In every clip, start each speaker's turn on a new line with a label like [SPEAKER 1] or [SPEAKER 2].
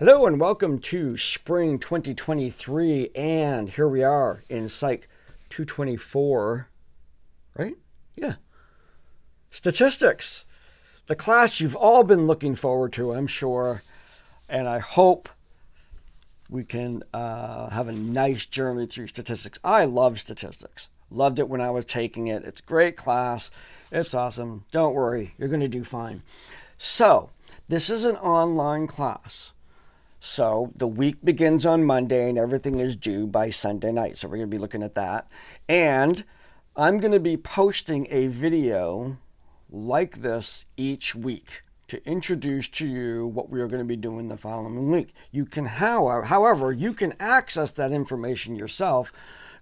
[SPEAKER 1] Hello and welcome to Spring 2023, and here we are in Psych 224, right? Yeah. Statistics, the class you've all been looking forward to, I'm sure, and I hope we can have a nice journey through statistics. I love statistics. Loved it when I was taking it. It's a great class. It's awesome. Don't worry, you're going to do fine. So, this is an online class. So the week begins on Monday and everything is due by Sunday night. So we're going to be looking at that. And I'm going to be posting a video like this each week to introduce to you what we are going to be doing the following week. You can, however, you can access that information yourself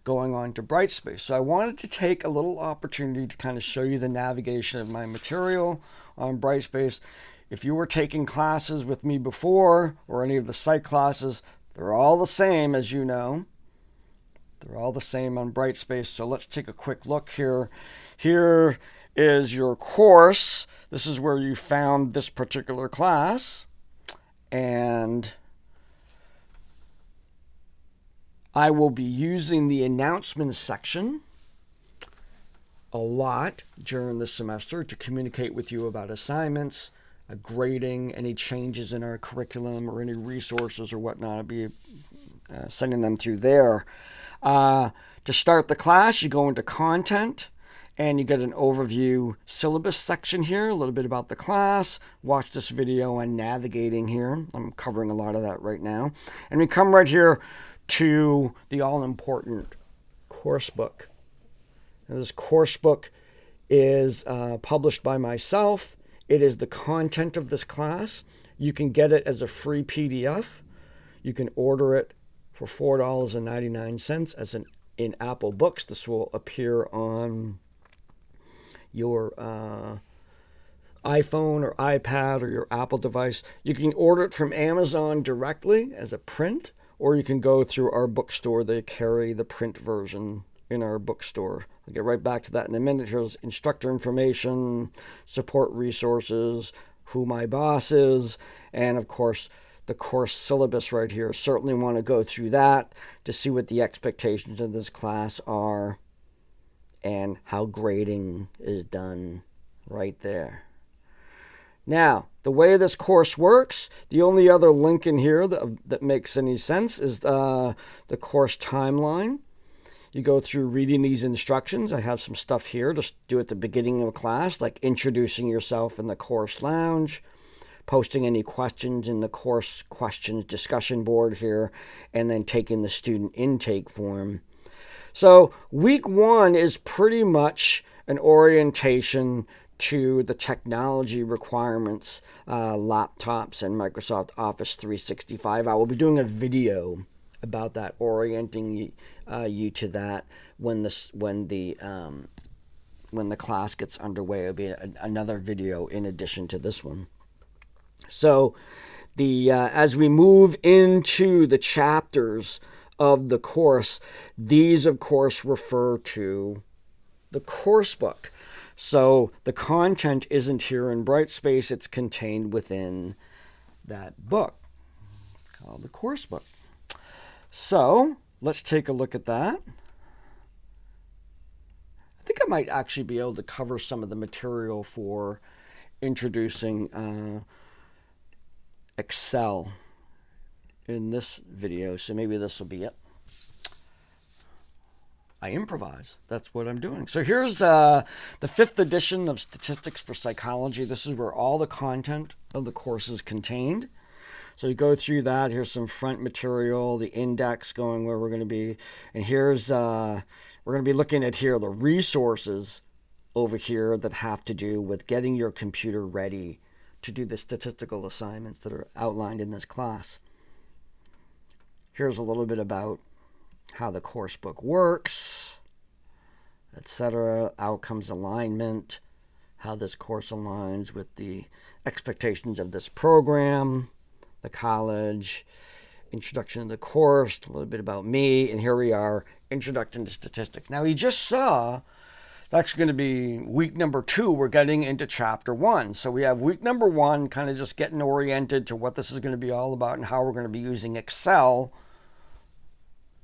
[SPEAKER 1] going on to Brightspace. So I wanted to take a little opportunity to kind of show you the navigation of my material on Brightspace. If you were taking classes with me before, or any of the psych classes, they're all the same, as you know. They're all the same on Brightspace. So let's take a quick look here. Here is your course. This is where you found this particular class. And I will be using the announcements section a lot during the semester to communicate with you about assignments, grading, any changes in our curriculum or any resources or whatnot. I'll be sending them through there. To start the class, you go into content and you get an overview syllabus section here, a little bit about the class. Watch this video on navigating here. I'm covering a lot of that right now. And we come right here to the all-important course book. Now, this course book is published by myself. It is the content of this class. You can get it as a free PDF. You can order it for $4.99 as in Apple Books. This will appear on your iPhone or iPad or your Apple device. You can order it from Amazon directly as a print, or you can go through our bookstore. They carry the print version in our bookstore. I'll get right back to that in a minute. Here's instructor information, support resources, who my boss is, and of course the course syllabus right here. Certainly want to go through that to see what the expectations of this class are and how grading is done right there. Now, the way this course works, the only other link in here that makes any sense is the course timeline. You go through reading these instructions. I have some stuff here to do at the beginning of a class, like introducing yourself in the course lounge, posting any questions in the course questions discussion board here, and then taking the student intake form. So week one is pretty much an orientation to the technology requirements, laptops and Microsoft Office 365. I will be doing a video about that, orienting you to that when the class gets underway. It'll be another video in addition to this one. So as we move into the chapters of the course, these of course refer to the course book. So the content isn't here in Brightspace, it's contained within that book called the course book. So let's take a look at that. I think I might actually be able to cover some of the material for introducing Excel in this video, so maybe this will be it. I improvise. That's what I'm doing. So here's the 5th edition of Statistics for Psychology. This is where all the content of the course is contained. So you go through that. Here's some front material, the index going where we're going to be. And here's, we're going to be looking at here the resources over here that have to do with getting your computer ready to do the statistical assignments that are outlined in this class. Here's a little bit about how the course book works, etc., outcomes alignment, how this course aligns with the expectations of this program, the college, introduction to the course, a little bit about me, and here we are, introduction to statistics. Now, you just saw That's going to be week number 2. We're getting into chapter 1. So we have week number 1, kind of just getting oriented to what this is going to be all about and how we're going to be using Excel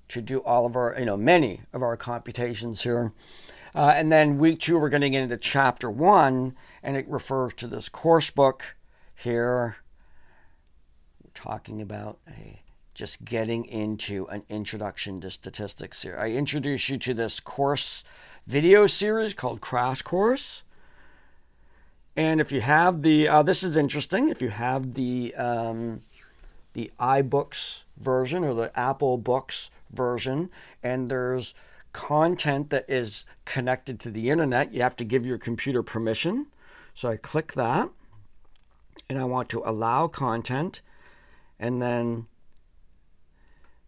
[SPEAKER 1] to do all of our, many of our computations here. And then week 2, we're getting into chapter 1, and it refers to this course book here. We're talking about just getting into an introduction to statistics here. I introduce you to this course video series called Crash Course. And if you have the, this is interesting, if you have the iBooks version or the Apple Books version, and there's content that is connected to the internet, you have to give your computer permission. So I click that, and I want to allow content, and then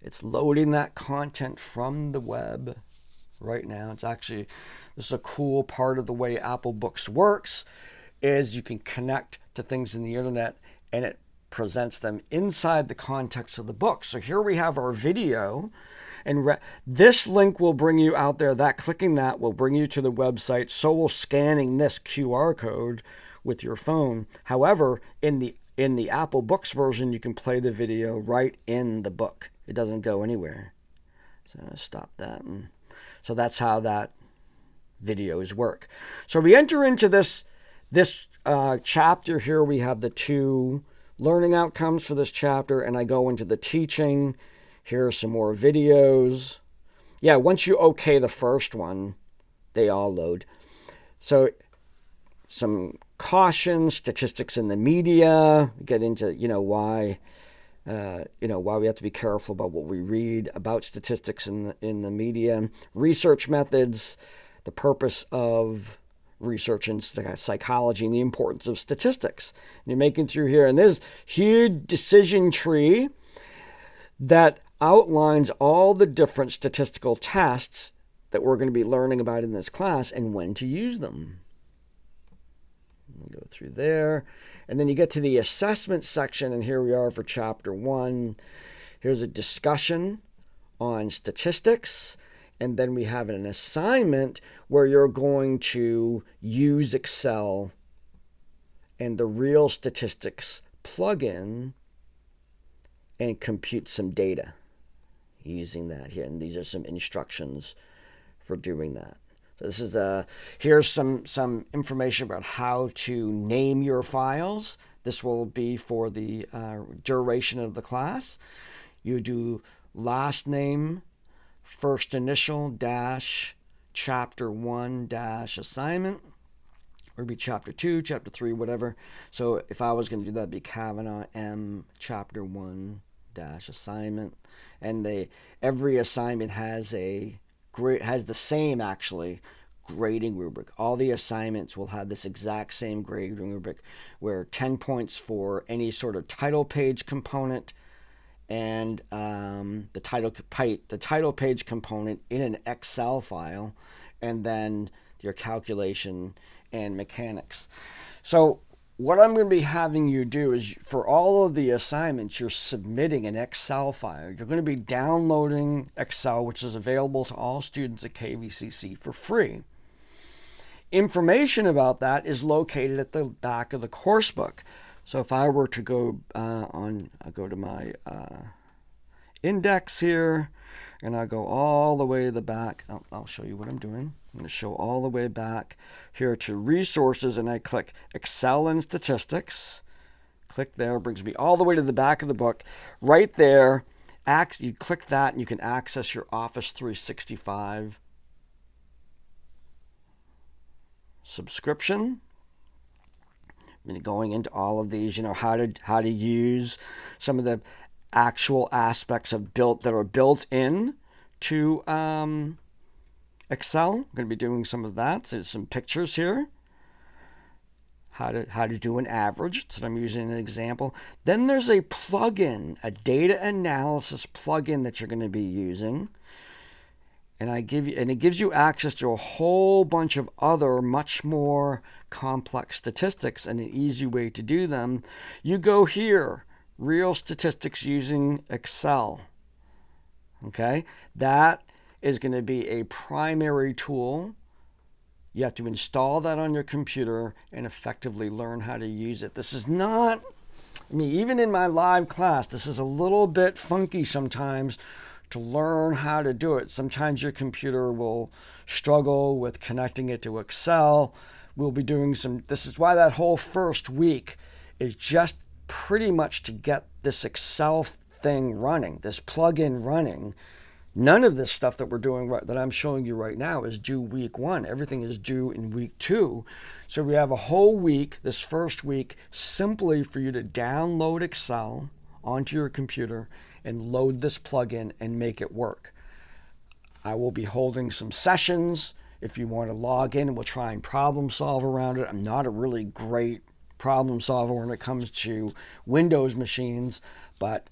[SPEAKER 1] it's loading that content from the web right now. It's actually, this is a cool part of the way Apple Books works, is you can connect to things in the internet and it presents them inside the context of the book. So here we have our video, and this link will bring you out there. That clicking that will bring you to the website. So will scanning this QR code with your phone. However, in the Apple Books version, you can play the video right in the book. It doesn't go anywhere. So I'm going to stop that. So that's how that videos work. So we enter into this chapter here. We have the 2 learning outcomes for this chapter, and I go into the teaching. Here are some more videos. Yeah, once you okay the first one, they all load. So some caution, statistics in the media, get into, why we have to be careful about what we read about statistics in the media, research methods, the purpose of research in psychology, and the importance of statistics. And you're making through here, and there's huge decision tree that outlines all the different statistical tests that we're going to be learning about in this class and when to use them. Go through there. And then you get to the assessment section, and here we are for chapter 1. Here's a discussion on statistics, and then we have an assignment where you're going to use Excel and the Real Statistics plugin and compute some data using that here. And these are some instructions for doing that. So this is here's some information about how to name your files. This will be for the duration of the class. You do last name, first initial, dash, chapter 1, dash, assignment. Or it'd be chapter 2, chapter 3, whatever. So if I was going to do that, it'd be Kavanaugh M, chapter 1, dash, assignment. And every assignment has the same, actually, grading rubric. All the assignments will have this exact same grading rubric, where 10 points for any sort of title page component, and the title page component in an Excel file, and then your calculation and mechanics. So what I'm going to be having you do is, for all of the assignments, you're submitting an Excel file. You're going to be downloading Excel, which is available to all students at KVCC for free. Information about that is located at the back of the course book. So if I were to go I'll go to my index here, and I'll go all the way to the back. I'll show you what I'm doing. I'm going to show all the way back here to resources, and I click Excel and Statistics. Click there, brings me all the way to the back of the book. Right there, you click that, and you can access your Office 365 subscription. Going into all of these, how to use some of the actual aspects that are built in to Excel. I'm going to be doing some of that. So some pictures here. How to do an average. So I'm using an example. Then there's a plugin, a data analysis plugin that you're going to be using. And it gives you access to a whole bunch of other much more complex statistics and an easy way to do them. You go here, Real Statistics using Excel. Okay, that is going to be a primary tool You have to install that on your computer and effectively learn how to use it. This is not, I mean, even in my live class, this is a little bit funky sometimes to learn how to do it. Sometimes your computer will struggle with connecting it to Excel. We'll be doing this is why that whole first week is just pretty much to get this Excel thing running, this plugin running. None of this stuff that we're doing that I'm showing you right now is due week 1. Everything is due in week 2. So we have a whole week, this first week, simply for you to download Excel onto your computer and load this plugin and make it work. I will be holding some sessions if you want to log in, and we'll try and problem solve around it. I'm not a really great problem solver when it comes to Windows machines, but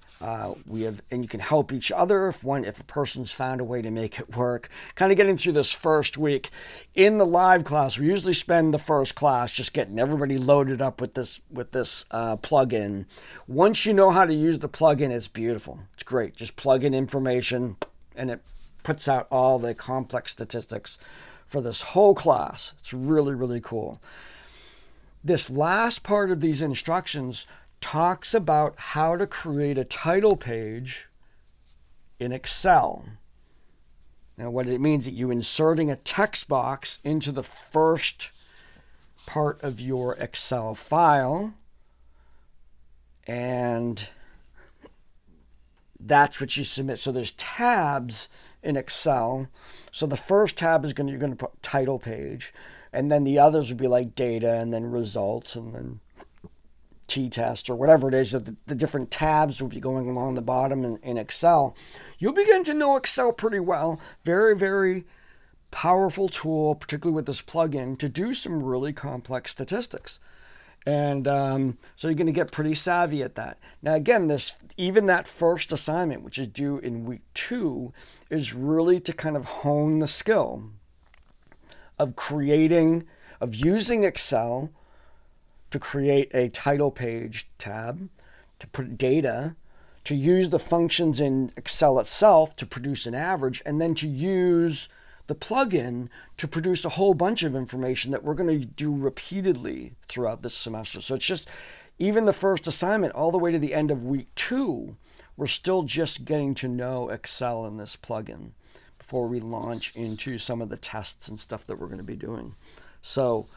[SPEAKER 1] we have, and you can help each other if a person's found a way to make it work. Kind of getting through this first week. In the live class, we usually spend the first class just getting everybody loaded up with this plugin. Once you know how to use the plugin, it's beautiful. It's great. Just plug in information, and it puts out all the complex statistics for this whole class. It's really, really cool. This last part of these instructions talks about how to create a title page in Excel. Now, what it means is that you're inserting a text box into the first part of your Excel file, and that's what you submit. So there's tabs in Excel. So the first tab is you're going to put title page, and then the others would be like data, and then results, and then t-test, or whatever it is. The different tabs will be going along the bottom in Excel. You'll begin to know Excel pretty well. Very, very powerful tool, particularly with this plugin, to do some really complex statistics. And so you're going to get pretty savvy at that. Now, again, even that first assignment, which is due in week 2, is really to kind of hone the skill of using Excel to create a title page tab, to put data, to use the functions in Excel itself to produce an average, and then to use the plugin to produce a whole bunch of information that we're going to do repeatedly throughout this semester. So it's just, even the first assignment all the way to the end of week 2, we're still just getting to know Excel and this plugin before we launch into some of the tests and stuff that we're going to be doing. So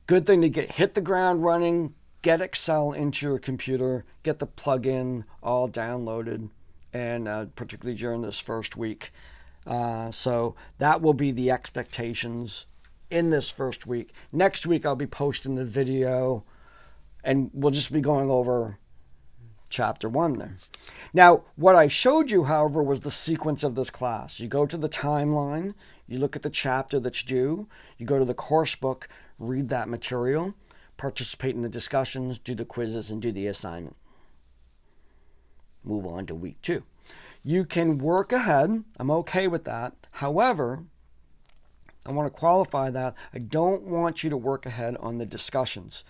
[SPEAKER 1] good thing to hit the ground running, get Excel into your computer, get the plugin all downloaded, and particularly during this first week. So that will be the expectations in this first week. Next week, I'll be posting the video, and we'll just be going over chapter 1 there. Now, what I showed you, however, was the sequence of this class. You go to the timeline, you look at the chapter that's due, you go to the course book, read that material, participate in the discussions, do the quizzes, and do the assignment. Move on to week 2. You can work ahead. I'm okay with that. However, I want to qualify that. I don't want you to work ahead on the discussions.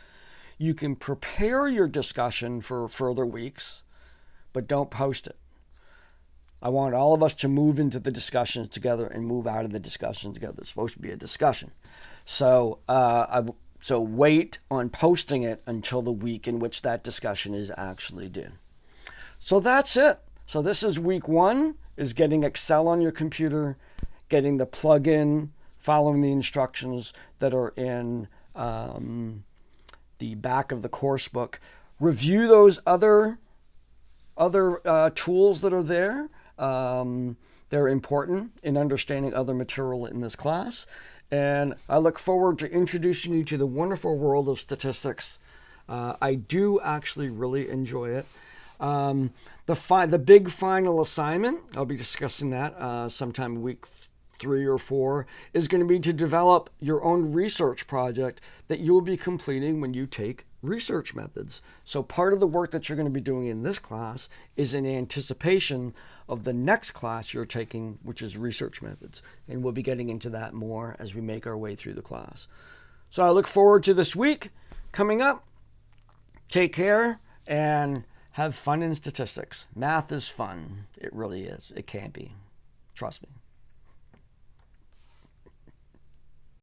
[SPEAKER 1] You can prepare your discussion for further weeks, but don't post it. I want all of us to move into the discussions together and move out of the discussion together. It's supposed to be a discussion. So wait on posting it until the week in which that discussion is actually due. So that's it. So this is week 1, is getting Excel on your computer, getting the plugin, following the instructions that are in the back of the course book. Review those other tools that are there. They're important in understanding other material in this class. And I look forward to introducing you to the wonderful world of statistics. I do actually really enjoy it. The big final assignment, I'll be discussing that sometime week 3 or 4, is going to be to develop your own research project that you will be completing when you take research methods. So part of the work that you're going to be doing in this class is in anticipation of the next class you're taking, which is research methods. And we'll be getting into that more as we make our way through the class. So I look forward to this week coming up. Take care and have fun in statistics. Math is fun. It really is. It can be. Trust me.